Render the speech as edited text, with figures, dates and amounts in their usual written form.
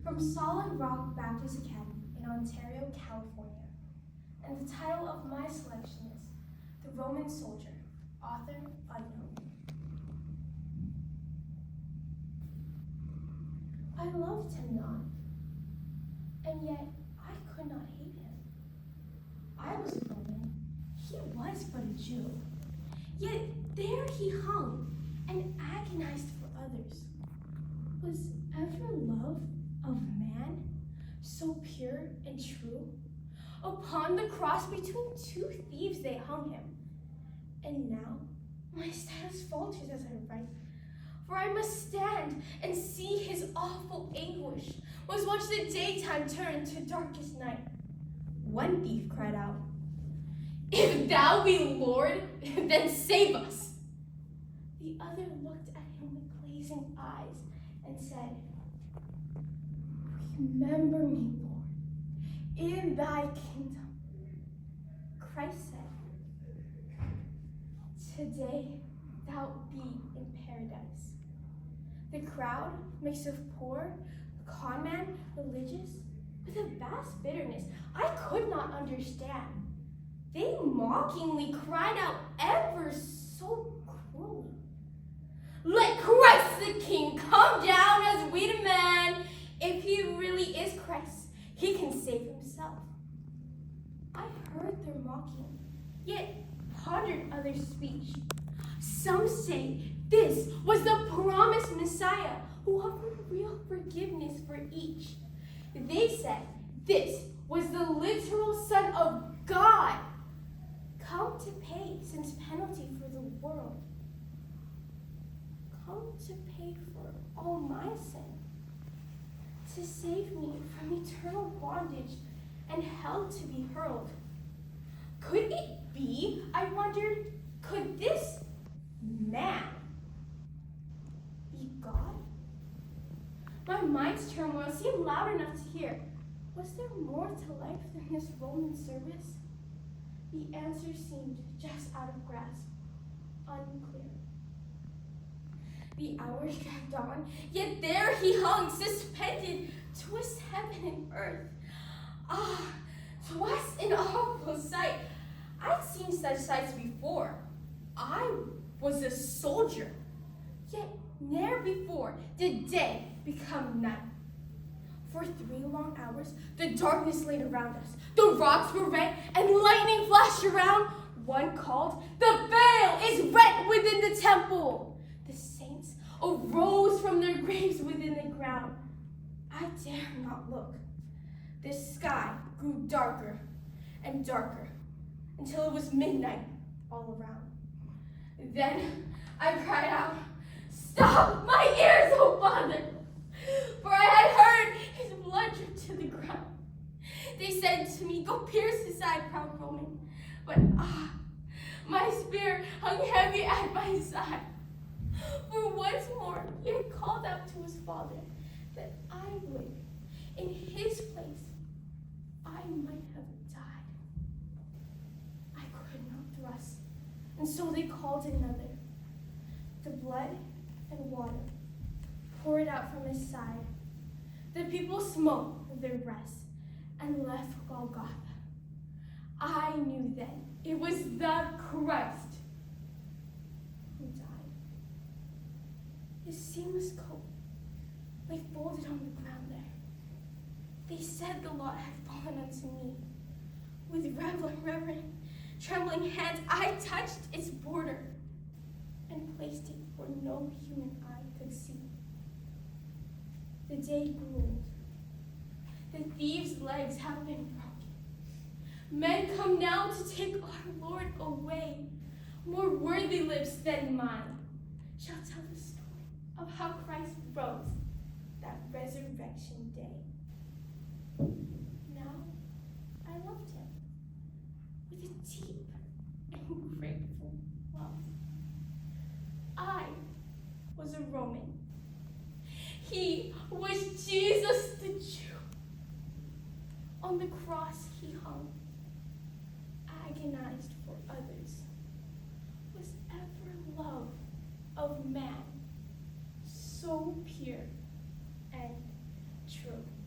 from Solid Rock Baptist Academy in Ontario, California. And the title of my selection is The Roman Soldier, author unknown. I loved him not, and yet I could not hate him. I was a Roman, he was but a Jew. Yet there he hung and agonized for others. Was ever love of man so pure and true? Upon the cross between two thieves they hung him. And now my status falters as I write, for I must stand and see his awful anguish, must watch the daytime turn to darkest night. One thief cried out, "If thou be Lord, then save us." The other looked at him with blazing eyes and said, "Remember me, Lord, in thy kingdom." Christ said, "Today thou be in paradise." The crowd, mixed of poor, conman, religious, with a vast bitterness I could not understand. They mockingly cried out ever so cruelly, "Let Christ the King come down as we demand. If he really is Christ, he can save himself." I heard their mocking, yet pondered others' speech. Some say this was the promised Messiah who offered real forgiveness for each. They said this was the literal Son of God, come to pay sin's penalty for the world, come to pay for all my sin, to save me from eternal bondage and hell to be hurled. Could it be, I wondered, could this man be God? My mind's turmoil seemed loud enough to hear. Was there more to life than this Roman service? The answer seemed just out of grasp, unclear. The hours dragged on, yet there he hung, suspended twixt heaven and earth. Ah, 'twas an awful sight. I'd seen such sights before. I was a soldier, yet ne'er before did day become night. For 3 long hours, the darkness laid around us. The rocks were rent and lightning flashed around. One called, "The veil is rent within the temple." The saints arose from their graves within the ground. I dared not look. The sky grew darker and darker until it was midnight all around. Then I cried out, "Stop my ears, O Father!" For I had heard his blood drip to the ground. They said to me, "Go pierce his side, proud Roman." But my spear hung heavy at my side. For once more he had called out to his Father that I would, in his place, I might have died. I could not thrust, and so they called another. The blood and water poured out from his side. The people smote their breasts and left Golgotha. I knew then it was the Christ who died. His seamless coat lay folded on the ground there. They said the lot had fallen unto me. With reverent, trembling hands, I touched its border and placed it where no human eye could see. The day grew. The thieves' legs have been broken. Men come now to take our Lord away. More worthy lips than mine shall tell the story of how Christ rose that resurrection day. Now I loved him with a deep and grateful love. I was a Roman. He was Jesus the Jew. On the cross he hung, agonized for others. Was ever love of man so pure and truth.